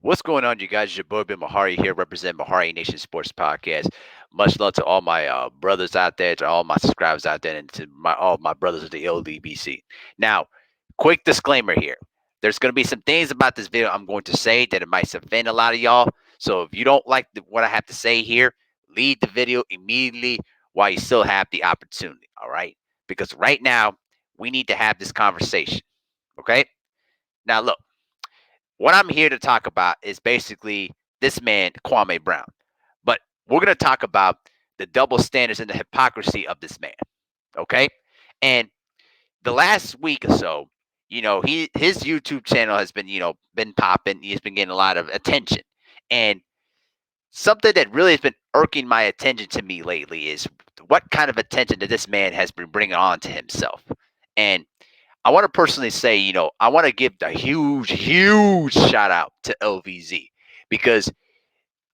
What's going on, you guys? It's your boy Ben Mahari here, representing Mahari Nation Sports Podcast. Much love to all my brothers out there, to all my subscribers out there, and to all my brothers of the LDBC. Now, quick disclaimer here: there's going to be some things about this video I'm going to say that it might offend a lot of y'all. So if you don't like what I have to say here, leave the video immediately while you still have the opportunity. All right? Because right now we need to have this conversation. Okay? Now, look. What I'm here to talk about is basically this man, Kwame Brown. But we're going to talk about the double standards and the hypocrisy of this man. Okay. And the last week or so, his YouTube channel has been, been popping. He's been getting a lot of attention. And something that really has been irking my attention to me lately is what kind of attention that this man has been bringing on to himself. And I want to personally say, I want to give a huge, huge shout out to LVZ because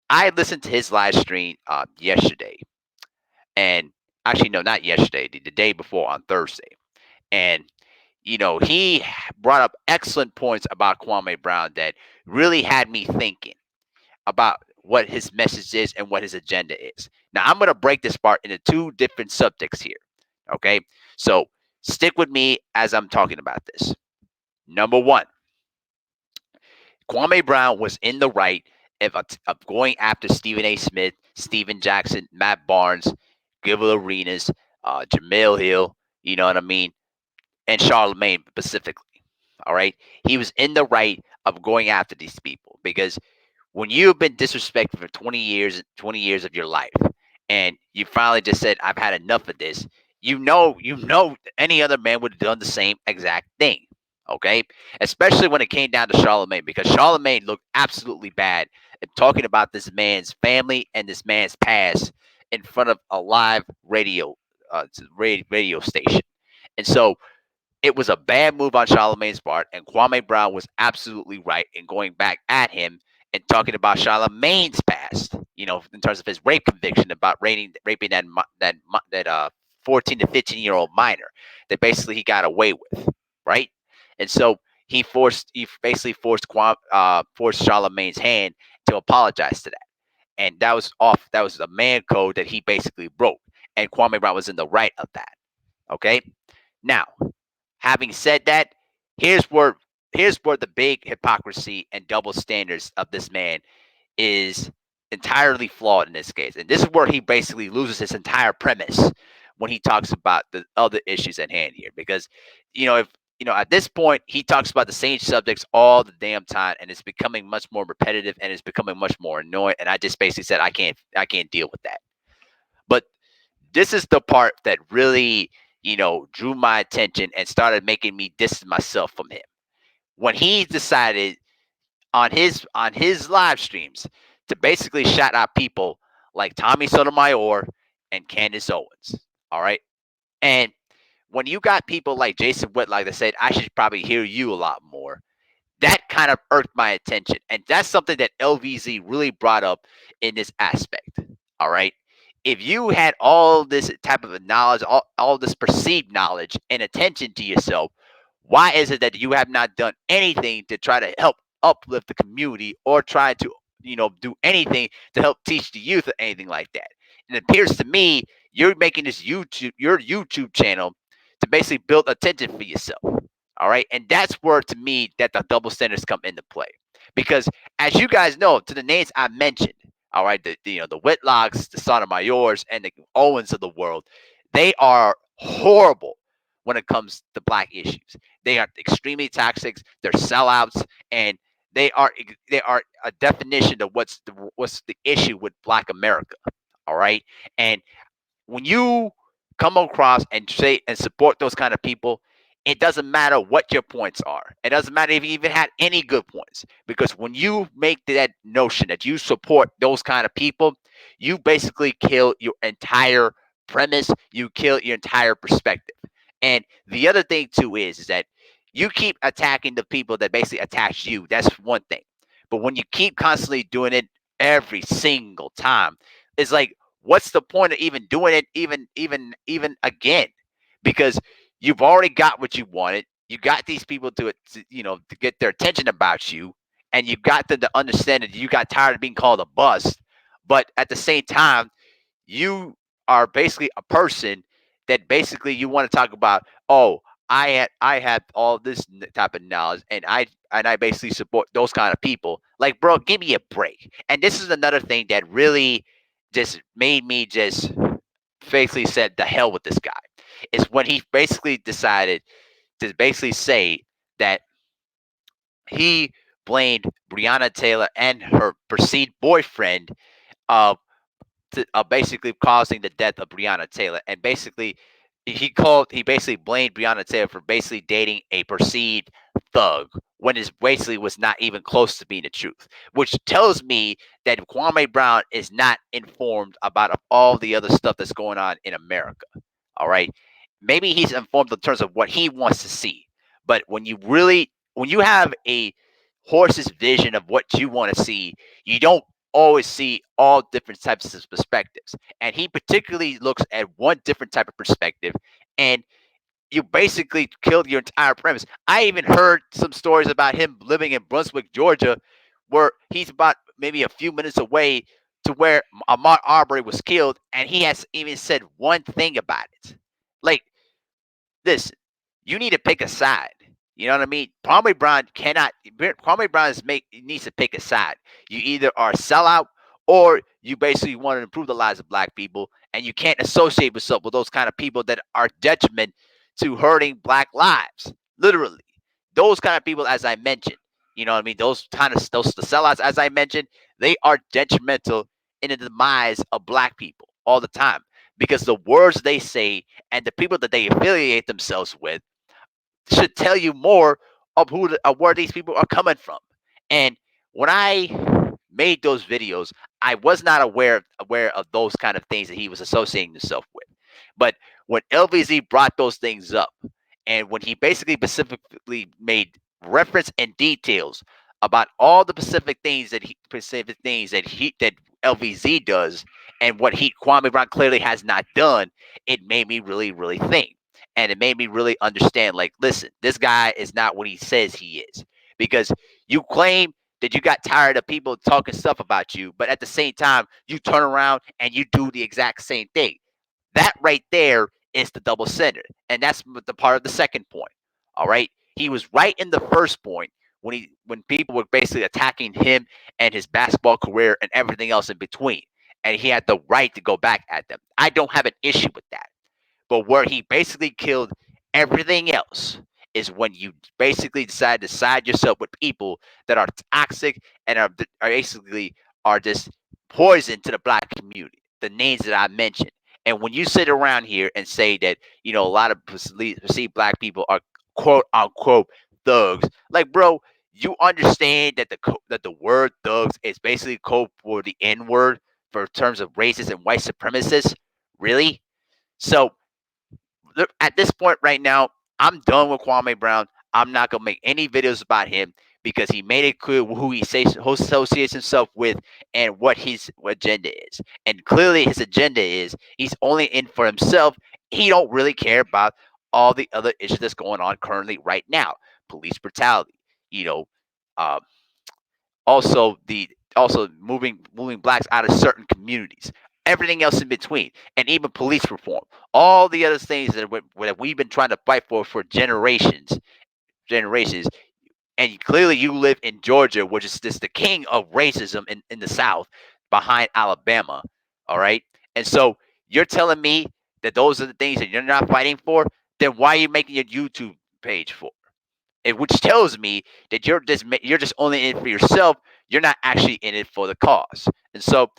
I listened to his live stream yesterday. And actually, no, not yesterday, the day before on Thursday. And, he brought up excellent points about Kwame Brown that really had me thinking about what his message is and what his agenda is. Now, I'm going to break this part into two different subjects here. Okay. So stick with me as I'm talking about this. Number one, Kwame Brown was in the right of going after Stephen A. Smith, Steven Jackson, Matt Barnes, Gilbert Arenas, Jamel Hill, you know what I mean, and Charlemagne specifically. All right. He was in the right of going after these people because when you've been disrespected for 20 years of your life, and you finally just said, I've had enough of this, any other man would have done the same exact thing. Okay. Especially when it came down to Charlemagne, because Charlemagne looked absolutely bad at talking about this man's family and this man's past in front of a live radio station. And so it was a bad move on Charlemagne's part, and Kwame Brown was absolutely right in going back at him and talking about Charlemagne's past. In terms of his rape conviction, about raping that 14 to 15-year-old minor that basically he got away with, right? And so he basically forced Charlemagne's hand to apologize to that, and that was off. That was a man code that he basically broke, and Kwame Brown was in the right of that. Okay, now having said that, here's where here's where the big hypocrisy and double standards of this man is entirely flawed in this case. And this is where he basically loses his entire premise when he talks about the other issues at hand here. Because, if at this point he talks about the same subjects all the damn time, and it's becoming much more repetitive and it's becoming much more annoying. And I just basically said I can't deal with that. But this is the part that really, drew my attention and started making me distance myself from him. When he decided on his live streams to basically shout out people like Tommy Sotomayor and Candace Owens. All right. And when you got people like Jason Whitlock that said, I should probably hear you a lot more, that kind of irked my attention. And that's something that LVZ really brought up in this aspect. All right. If you had all this type of knowledge, all this perceived knowledge and attention to yourself, why is it that you have not done anything to try to help uplift the community or try to, do anything to help teach the youth or anything like that? And it appears to me you're making your YouTube channel to basically build attention for yourself. All right. And that's where, to me, that the double standards come into play. Because as you guys know, to the names I mentioned, all right, the Whitlocks, the Sotomayors, and the Owens of the world, they are horrible when it comes to black issues. They are extremely toxic. They're sellouts, and they are a definition of what's the issue with Black America. All right, and when you come across and say and support those kind of people, it doesn't matter what your points are. It doesn't matter if you even had any good points. Because when you make that notion that you support those kind of people, you basically kill your entire premise. You kill your entire perspective. And the other thing too is that you keep attacking the people that basically attacks you. That's one thing. But when you keep constantly doing it every single time, it's like, what's the point of even doing it even again? Because you've already got what you wanted. You got these people to get their attention about you, and you got them to understand that you got tired of being called a bust. But at the same time, you are basically a person that basically you want to talk about. Oh, I had all this type of knowledge, and I basically support those kind of people. Like, bro, give me a break. And this is another thing that really just made me just basically said the hell with this guy. Is when he basically decided to basically say that he blamed Breonna Taylor and her perceived boyfriend of basically causing the death of Breonna Taylor. And basically, he basically blamed Breonna Taylor for basically dating a perceived thug when it basically was not even close to being the truth, which tells me that Kwame Brown is not informed about all the other stuff that's going on in America. All right, maybe he's informed in terms of what he wants to see, but when you have a horse's vision of what you want to see, you don't always see all different types of perspectives. And he particularly looks at one different type of perspective, and you basically killed your entire premise. I even heard some stories about him living in Brunswick, Georgia, where he's about maybe a few minutes away to where Ahmaud Arbery was killed, and he has even said one thing about it. Like, listen, you need to pick a side. You know what I mean? Kwame Brown cannot. Kwame Brown needs to pick a side. You either are a sellout or you basically want to improve the lives of black people, and you can't associate yourself with those kind of people that are detriment to hurting black lives. Literally, those kind of people, as I mentioned, you know what I mean. Those the sellouts, as I mentioned, they are detrimental in the demise of black people all the time because the words they say and the people that they affiliate themselves with should tell you more of where these people are coming from. And when I made those videos, I was not aware of those kind of things that he was associating himself with. But when LVZ brought those things up, and when he basically specifically made reference and details about all the specific things that LVZ does and what he Kwame Brown clearly has not done, it made me really really think, and it made me really understand. Like, listen, this guy is not what he says he is, because you claim that you got tired of people talking stuff about you, but at the same time, you turn around and you do the exact same thing. That right there is the double standard. And that's the part of the second point. All right. He was right in the first point when people were basically attacking him and his basketball career and everything else in between. And he had the right to go back at them. I don't have an issue with that. But where he basically killed everything else is when you basically decide to side yourself with people that are toxic and are basically are just poison to the black community. The names that I mentioned. And when you sit around here and say that, a lot of perceived black people are quote unquote thugs, like, bro, you understand that the word thugs is basically code for the N word for terms of racists and white supremacists. Really? So at this point right now, I'm done with Kwame Brown. I'm not gonna make any videos about him because he made it clear who associates himself with and what his agenda is. And clearly, his agenda is he's only in for himself. He don't really care about all the other issues that's going on currently right now. Police brutality, you know, uh, also moving blacks out of certain communities, everything else in between, and even police reform, all the other things that we've been trying to fight for generations. And clearly you live in Georgia, which is just the king of racism in the South, behind Alabama. All right. And so you're telling me that those are the things that you're not fighting for, then why are you making your YouTube page for? Which tells me that you're just only in it for yourself. You're not actually in it for the cause. And so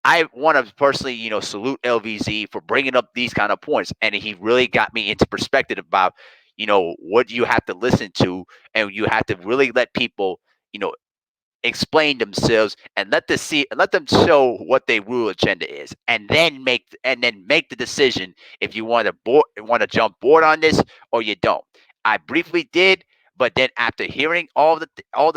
I want to personally, salute LVZ for bringing up these kind of points, and he really got me into perspective about, what you have to listen to, and you have to really let people, you know, explain themselves and let them show what their real agenda is, and then make the decision if you want to jump board on this or you don't. I briefly did, but then after hearing all the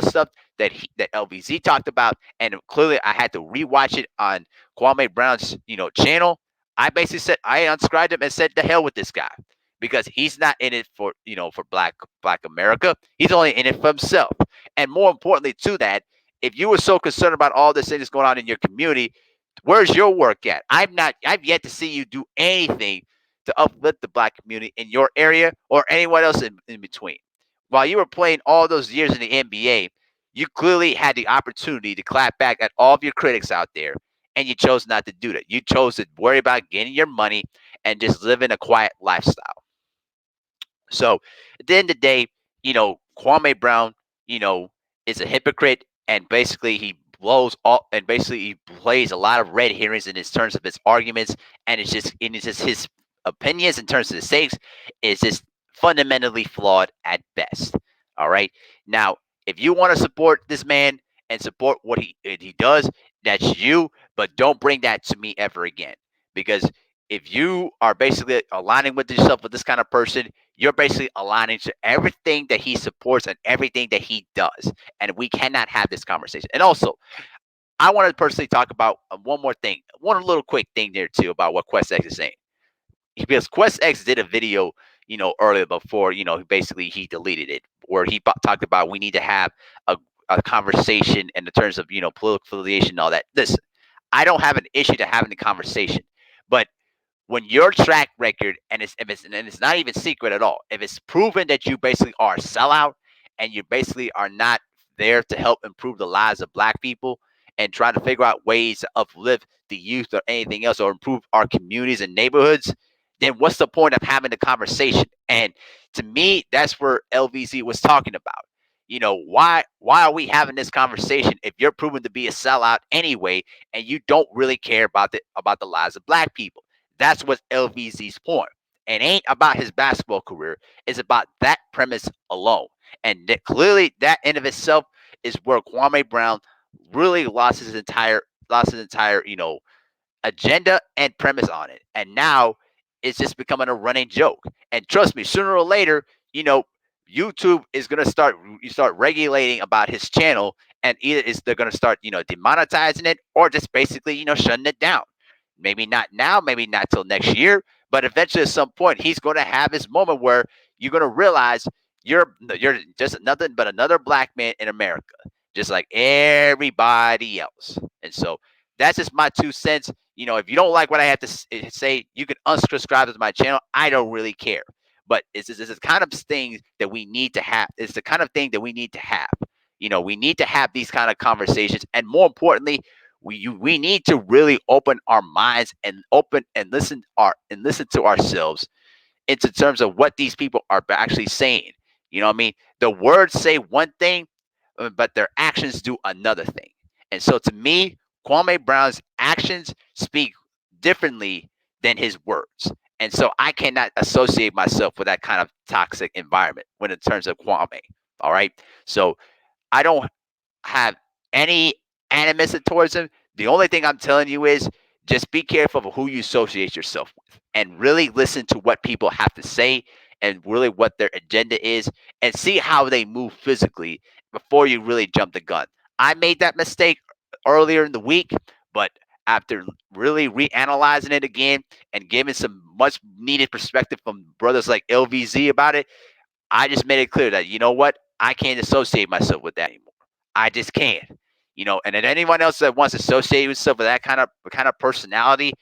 stuff that LVZ talked about, and clearly I had to rewatch it on Kwame Brown's channel. I basically said I unscribed him and said the hell with this guy, because he's not in it for for black America. He's only in it for himself. And more importantly to that, if you were so concerned about all this thing that's going on in your community, where's your work at? I've yet to see you do anything to uplift the black community in your area or anyone else in between. While you were playing all those years in the NBA, you clearly had the opportunity to clap back at all of your critics out there, and you chose not to do that. You chose to worry about getting your money and just living a quiet lifestyle. So at the end of the day, Kwame Brown, you know, is a hypocrite, and basically he blows all, and basically he plays a lot of red herrings in his terms of his arguments, and it's just his opinions in terms of the stakes is just fundamentally flawed at best. All right. Now, if you want to support this man and support what he does, that's you, but don't bring that to me ever again, because if you are basically aligning with yourself with this kind of person, you're basically aligning to everything that he supports and everything that he does. And we cannot have this conversation. And also, I want to personally talk about one more thing, one little quick thing there too about what Quest X is saying. Because Quest X did a video, earlier before, basically he deleted it, where he talked about we need to have a conversation in the terms of, political affiliation and all that. Listen, I don't have an issue to having the conversation, but when your track record and it's not even secret at all, if it's proven that you basically are a sellout and you basically are not there to help improve the lives of black people and trying to figure out ways to uplift the youth or anything else or improve our communities and neighborhoods, then what's the point of having the conversation? And to me, that's where LVZ was talking about. Why are we having this conversation if you're proven to be a sellout anyway and you don't really care about the lives of black people? That's what LVZ's point. It ain't about his basketball career. It's about that premise alone. And clearly that in of itself is where Kwame Brown really lost his entire, agenda and premise on it. And now it's just becoming a running joke. And trust me, sooner or later, you know, YouTube is gonna start regulating about his channel, and either is they're gonna start, demonetizing it or just basically, shutting it down. Maybe not now, maybe not till next year, but eventually at some point he's gonna have his moment where you're gonna realize you're just nothing but another black man in America, just like everybody else. And so that's just my 2 cents. If you don't like what I have to say, you can unsubscribe to my channel. I don't really care. But it's the kind of thing that we need to have. It's the kind of thing that we need to have. We need to have these kind of conversations, and more importantly, we need to really open our minds and open and listen to ourselves into terms of what these people are actually saying. You know what I mean? The words say one thing, but their actions do another thing. And so to me, Kwame Brown's actions speak differently than his words. And so I cannot associate myself with that kind of toxic environment when in terms of Kwame. All right. So I don't have any animus towards him. The only thing I'm telling you is just be careful of who you associate yourself with and really listen to what people have to say and really what their agenda is and see how they move physically before you really jump the gun. I made that mistake earlier in the week, but after really reanalyzing it again and giving some much needed perspective from brothers like LVZ about it, I just made it clear that you know what, I can't associate myself with that anymore. I just can't. And then anyone else that wants to associate yourself with that kind of personality,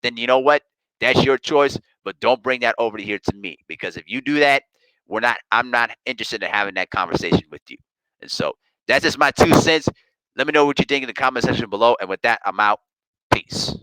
then you know what, that's your choice. But don't bring that over here to me, because if you do that, I'm not interested in having that conversation with you. And so that's just my 2 cents. Let me know what you think in the comment section below. And with that, I'm out. Peace.